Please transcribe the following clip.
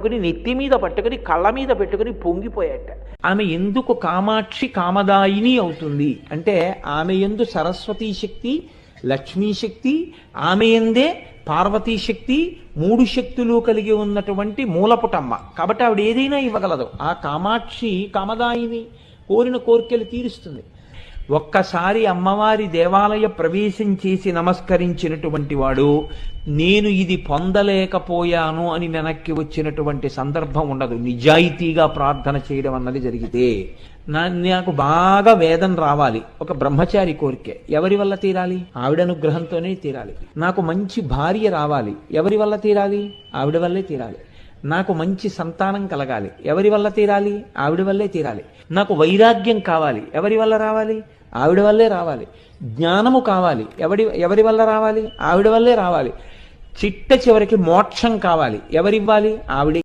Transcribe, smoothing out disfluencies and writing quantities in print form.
పట్టుకుని నెత్తి మీద పట్టుకుని కళ్ళ మీద పెట్టుకుని పొంగిపోయాట. ఆమె ఎందుకు కామాక్షి కామదాయిని అవుతుంది అంటే ఆమె యందు సరస్వతీ శక్తి, లక్ష్మీ శక్తి, ఆమె యందే పార్వతీ శక్తి, మూడు శక్తులు కలిగి ఉన్నటువంటి మూలపుటమ్మ. కాబట్టి ఆవిడ ఏదైనా ఇవ్వగలదు. ఆ కామాక్షి కామదాయిని, కోరిన కోరికలు తీరుస్తుంది. ఒక్కసారి అమ్మవారి దేవాలయ ప్రవేశం చేసి నమస్కరించినటువంటి వాడు నేను ఇది పొందలేకపోయాను అని వెనక్కి వచ్చినటువంటి సందర్భం ఉండదు. నిజాయితీగా ప్రార్థన చేయడం అన్నది జరిగితే నాకు బాగా వేదన రావాలి, ఒక బ్రహ్మచారి కోరికే, ఎవరి వల్ల తీరాలి? ఆవిడ అనుగ్రహంతోనే తీరాలి. నాకు మంచి భార్య రావాలి, ఎవరి వల్ల తీరాలి? ఆవిడ వల్లే తీరాలి. నాకు మంచి సంతానం కలగాలి, ఎవరి వల్ల తీరాలి? ఆవిడ వల్లే తీరాలి. నాకు వైరాగ్యం కావాలి, ఎవరి వల్ల రావాలి? ఆవిడ వల్లే రావాలి. జ్ఞానము కావాలి, ఎవరి వల్ల రావాలి? ఆవిడ వల్లే రావాలి. చిట్ట చివరికి మోక్షం కావాలి, ఎవరివ్వాలి? ఆవిడే.